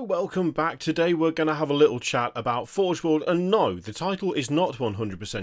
welcome back. Today we're going to have a little chat about Forge World, and no, the title is not 100%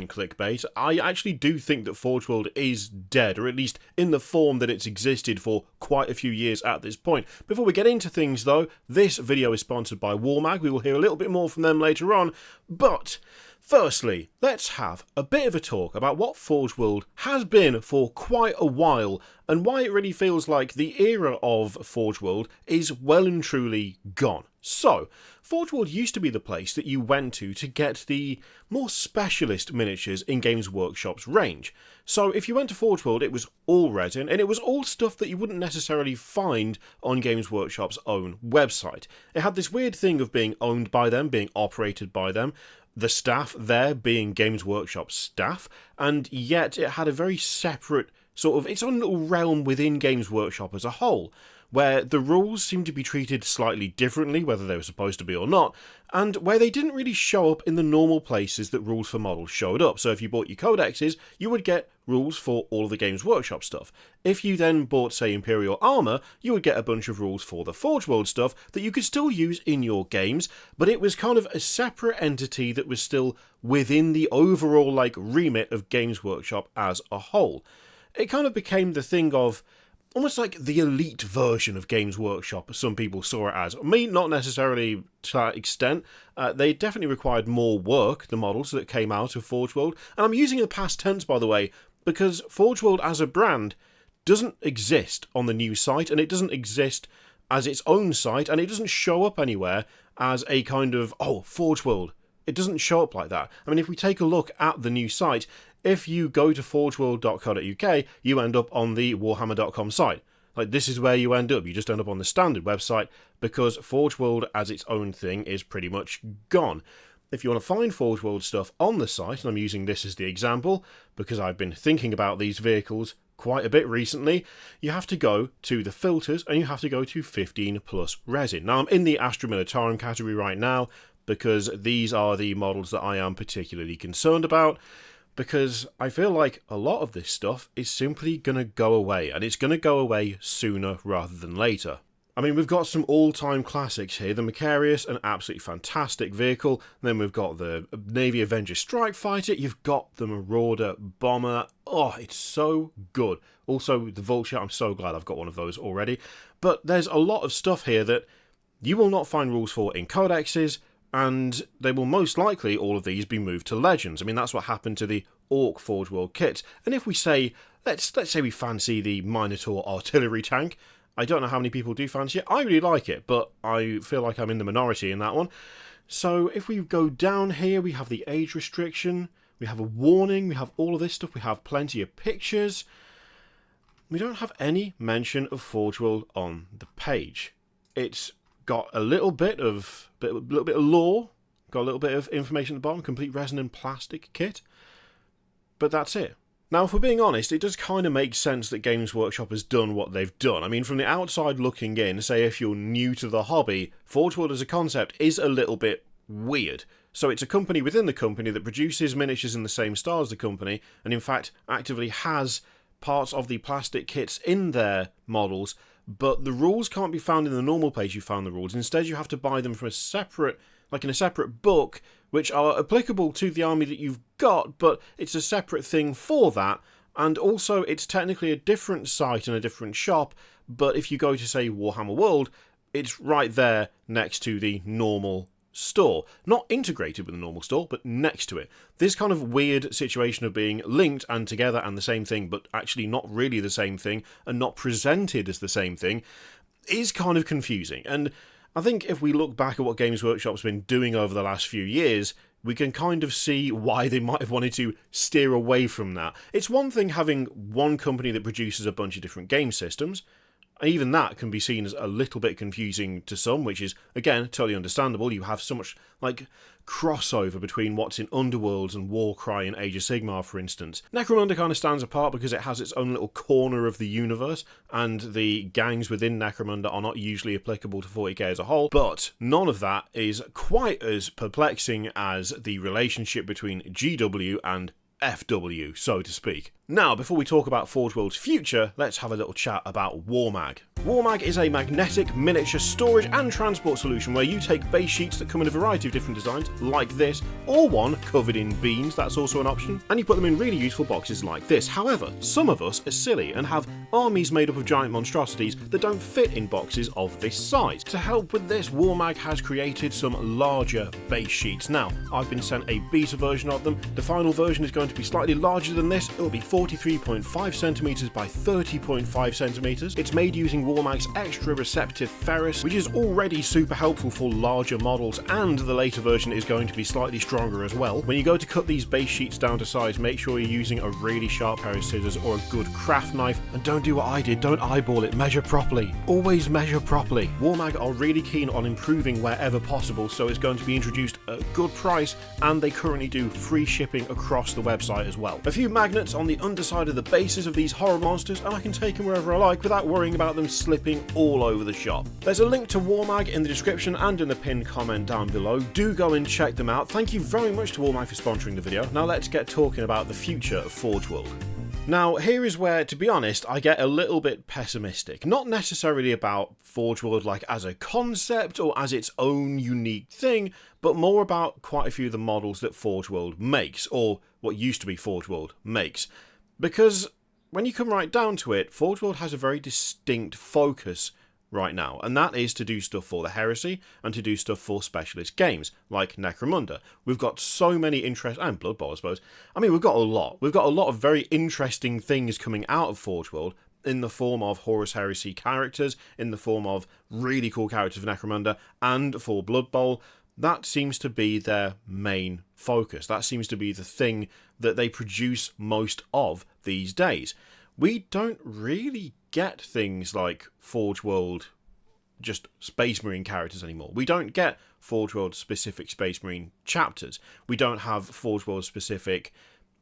clickbait. I actually do think that Forge World is dead, or at least in the form that it's existed for quite a few years at this point. Before we get into things though, this video is sponsored by WarmMag. We will hear a little bit more from them later on, but firstly, let's have a bit of a talk about what Forge World has been for quite a while and why it really feels like the era of Forge World is well and truly gone. So, Forge World used to be the place that you went to get the more specialist miniatures in Games Workshop's range. So if you went to Forge World, it was all resin, and it was all stuff that you wouldn't necessarily find on Games Workshop's own website. It had this weird thing of being owned by them, being operated by them, the staff there being Games Workshop staff, and yet it had a very separate sort of its own little realm within Games Workshop as a whole, where the rules seemed to be treated slightly differently, whether they were supposed to be or not, and where they didn't really show up in the normal places that rules for models showed up. So if you bought your codexes, you would get rules for all of the Games Workshop stuff. If you then bought, say, Imperial Armour, you would get a bunch of rules for the Forge World stuff that you could still use in your games, but it was kind of a separate entity that was still within the overall, remit of Games Workshop as a whole. It kind of became the thing of almost like the elite version of Games Workshop, some people saw it as. Me, not necessarily to that extent. They definitely required more work, the models that came out of Forge World. And I'm using the past tense, by the way, because Forge World as a brand doesn't exist on the new site, and it doesn't exist as its own site, and it doesn't show up anywhere as a kind of, oh, Forge World. It doesn't show up like that. I mean, if we take a look at the new site, if you go to forgeworld.co.uk, you end up on the warhammer.com site. This is where you end up. You just end up on the standard website because Forge World as its own thing is pretty much gone. If you want to find Forge World stuff on the site, and I'm using this as the example because I've been thinking about these vehicles quite a bit recently, you have to go to the filters and you have to go to 15 plus resin. Now, I'm in the Astra Militarum category right now because these are the models that I am particularly concerned about, because I feel like a lot of this stuff is simply going to go away, and it's going to go away sooner rather than later. I mean, we've got some all-time classics here. The Macarius, an absolutely fantastic vehicle. Then we've got the Navy Avenger Strike Fighter. You've got the Marauder Bomber. Oh, it's so good. Also, the Vulture. I'm so glad I've got one of those already. But there's a lot of stuff here that you will not find rules for in codexes, and they will most likely, all of these, be moved to Legends. I mean, that's what happened to the Orc Forge World kits. And if we say, let's say we fancy the Minotaur artillery tank, I don't know how many people do fancy it. I really like it, but I feel like I'm in the minority in that one. So if we go down here, we have the age restriction, we have a warning, we have all of this stuff, we have plenty of pictures. We don't have any mention of Forge World on the page. It's got a little bit of lore, got a little bit of information at the bottom, complete resin and plastic kit, but that's it. Now, if we're being honest, it does kind of make sense that Games Workshop has done what they've done. I mean, from the outside looking in, say if you're new to the hobby, Forge World as a concept is a little bit weird. So it's a company within the company that produces miniatures in the same style as the company, and in fact actively has parts of the plastic kits in their models, but the rules can't be found in the normal place you found the rules. Instead, you have to buy them from a separate, in a separate book, which are applicable to the army that you've got, but it's a separate thing for that. And also, it's technically a different site and a different shop, but if you go to, say, Warhammer World, it's right there next to the normal store. Not integrated with the normal store, but next to it. This kind of weird situation of being linked and together and the same thing, but actually not really the same thing, and not presented as the same thing, is kind of confusing. And I think if we look back at what Games Workshop's been doing over the last few years, we can kind of see why they might have wanted to steer away from that. It's one thing having one company that produces a bunch of different game systems. Even that can be seen as a little bit confusing to some, which is, again, totally understandable. You have so much, crossover between what's in Underworlds and Warcry and Age of Sigmar, for instance. Necromunda kind of stands apart because it has its own little corner of the universe, and the gangs within Necromunda are not usually applicable to 40k as a whole, but none of that is quite as perplexing as the relationship between GW and FW, so to speak. Now, before we talk about Forge World's future, let's have a little chat about WarmMag. WarmMag is a magnetic miniature storage and transport solution where you take base sheets that come in a variety of different designs, like this, or one covered in beans, that's also an option, and you put them in really useful boxes like this. However, some of us are silly and have armies made up of giant monstrosities that don't fit in boxes of this size. To help with this, WarmMag has created some larger base sheets. Now, I've been sent a beta version of them. The final version is going to be slightly larger than this. It will be 43.5 centimeters by 30.5 centimeters. It's made using WarmMag's extra receptive ferrous, which is already super helpful for larger models, and the later version is going to be slightly stronger as well. When you go to cut these base sheets down to size, make sure you're using a really sharp pair of scissors or a good craft knife, and don't do what I did, don't eyeball it, measure properly. Always measure properly. WarmMag are really keen on improving wherever possible, so it's going to be introduced at a good price, and they currently do free shipping across the website as well. A few magnets on the underside of the bases of these horror monsters, and I can take them wherever I like without worrying about them slipping all over the shop. There's a link to WarmMag in the description and in the pinned comment down below. Do go and check them out. Thank you very much to WarmMag for sponsoring the video. Now let's get talking about the future of Forge World. Now, here is where, to be honest, I get a little bit pessimistic. Not necessarily about Forge World like as a concept or as its own unique thing, but more about quite a few of the models that Forge World makes, or what used to be Forge World makes. Because when you come right down to it, Forge World has a very distinct focus right now, and that is to do stuff for the Heresy and to do stuff for specialist games like Necromunda. We've got so many and Blood Bowl, I suppose. I mean, we've got a lot. We've got a lot of very interesting things coming out of Forge World in the form of Horus Heresy characters, in the form of really cool characters for Necromunda, and for Blood Bowl. That seems to be their main focus. That seems to be the thing that they produce most of these days. We don't really get things like Forge World just Space Marine characters anymore. We don't get Forge World specific Space Marine chapters. We don't have Forge World specific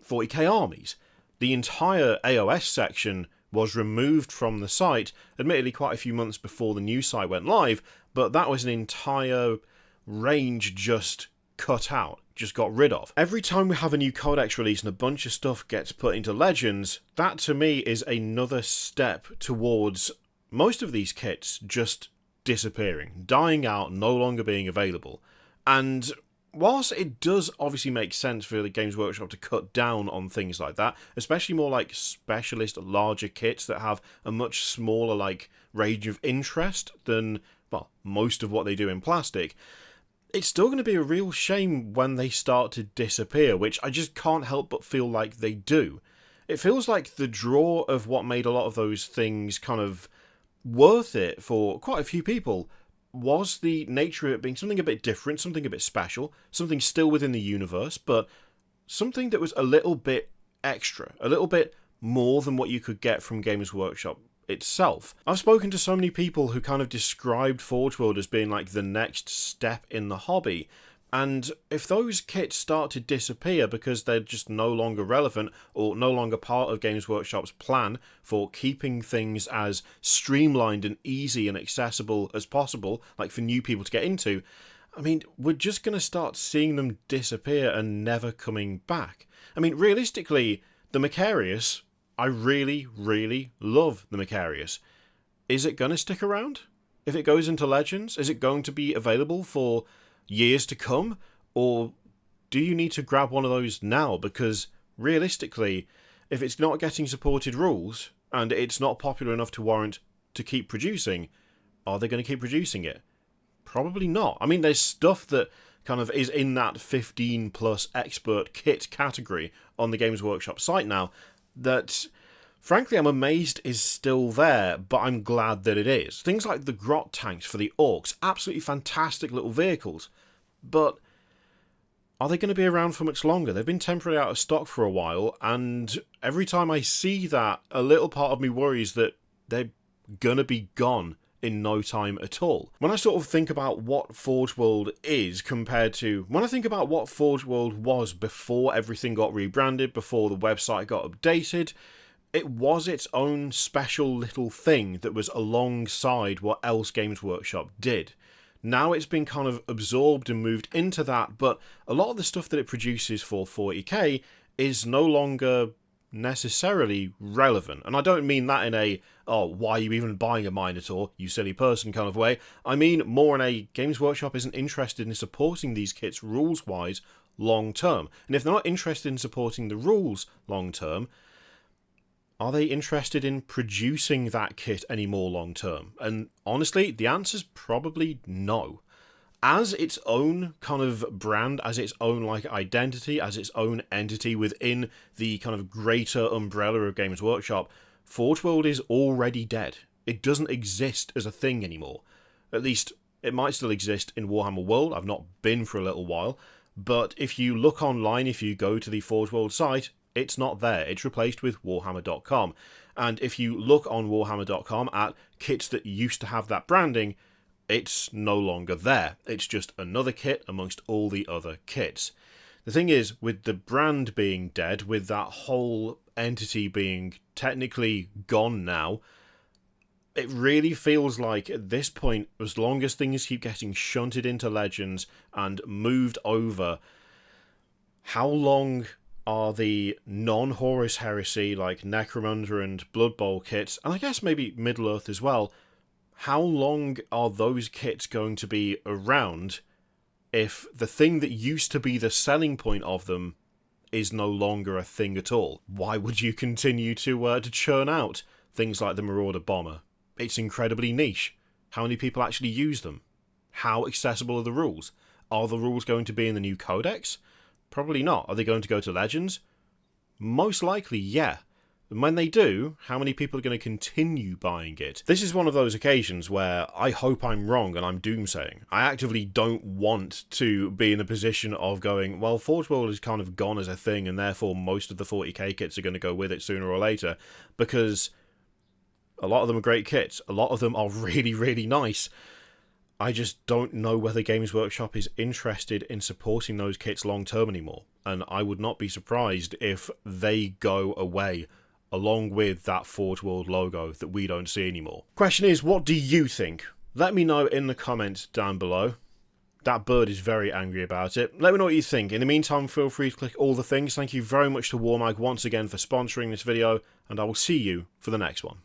40k armies. The entire AOS section was removed from the site, admittedly quite a few months before the new site went live, but that was an entire range just cut out, just got rid of. Every time we have a new codex release and a bunch of stuff gets put into Legends, that to me is another step towards most of these kits just disappearing, dying out, no longer being available. And whilst it does obviously make sense for the Games Workshop to cut down on things like that, especially more like specialist larger kits that have a much smaller like range of interest than, well, most of what they do in plastic, it's still going to be a real shame when they start to disappear, which I just can't help but feel like they do. It feels like the draw of what made a lot of those things kind of worth it for quite a few people was the nature of it being something a bit different, something a bit special, something still within the universe, but something that was a little bit extra, a little bit more than what you could get from Games Workshop itself. I've spoken to so many people who kind of described Forge World as being like the next step in the hobby, and if those kits start to disappear because they're just no longer relevant or no longer part of Games Workshop's plan for keeping things as streamlined and easy and accessible as possible, like for new people to get into, I mean, we're just going to start seeing them disappear and never coming back. I mean, realistically, the Macarius, I really, really love the Macarius. Is it going to stick around? If it goes into Legends, is it going to be available for years to come? Or do you need to grab one of those now? Because realistically, if it's not getting supported rules and it's not popular enough to warrant to keep producing, are they going to keep producing it? Probably not. I mean, there's stuff that kind of is in that 15 plus expert kit category on the Games Workshop site now that, frankly, I'm amazed is still there, but I'm glad that it is. Things like the grot tanks for the orcs, absolutely fantastic little vehicles, but are they going to be around for much longer? They've been temporarily out of stock for a while, and every time I see that, a little part of me worries that they're going to be gone in no time at all. When I sort of think about what Forge World is compared to, when I think about what Forge World was before everything got rebranded, before the website got updated, it was its own special little thing that was alongside what else Games Workshop did. Now it's been kind of absorbed and moved into that, but a lot of the stuff that it produces for 40k is no longer necessarily relevant. And I don't mean that in a, oh, why are you even buying a Minotaur, you silly person kind of way. I mean more in a, Games Workshop isn't interested in supporting these kits rules-wise long term. And if they're not interested in supporting the rules long term, are they interested in producing that kit any more long term? And honestly, the answer's probably no. As its own kind of brand, as its own like identity, as its own entity within the kind of greater umbrella of Games Workshop, Forge World is already dead. It doesn't exist as a thing anymore. At least, it might still exist in Warhammer World. I've not been for a little while. But if you look online, if you go to the Forge World site, it's not there. It's replaced with Warhammer.com. And if you look on Warhammer.com at kits that used to have that branding, it's no longer there. It's just another kit amongst all the other kits. The thing is, with the brand being dead, with that whole entity being technically gone now, it really feels like at this point, as long as things keep getting shunted into Legends and moved over, how long are the non-Horus Heresy, like Necromunda and Blood Bowl kits, and I guess maybe Middle-earth as well, how long are those kits going to be around if the thing that used to be the selling point of them is no longer a thing at all? Why would you continue to churn out things like the Marauder Bomber? It's incredibly niche. How many people actually use them? How accessible are the rules? Are the rules going to be in the new codex? Probably not. Are they going to go to Legends? Most likely, yeah. And when they do, how many people are going to continue buying it? This is one of those occasions where I hope I'm wrong and I'm doomsaying. I actively don't want to be in a position of going, well, Forge World is kind of gone as a thing and therefore most of the 40k kits are going to go with it sooner or later, because a lot of them are great kits. A lot of them are really, really nice. I just don't know whether Games Workshop is interested in supporting those kits long term anymore. And I would not be surprised if they go away along with that Forge World logo that we don't see anymore. Question is, what do you think? Let me know in the comments down below. That bird is very angry about it. Let me know what you think. In the meantime, feel free to click all the things. Thank you very much to WarmMag once again for sponsoring this video, and I will see you for the next one.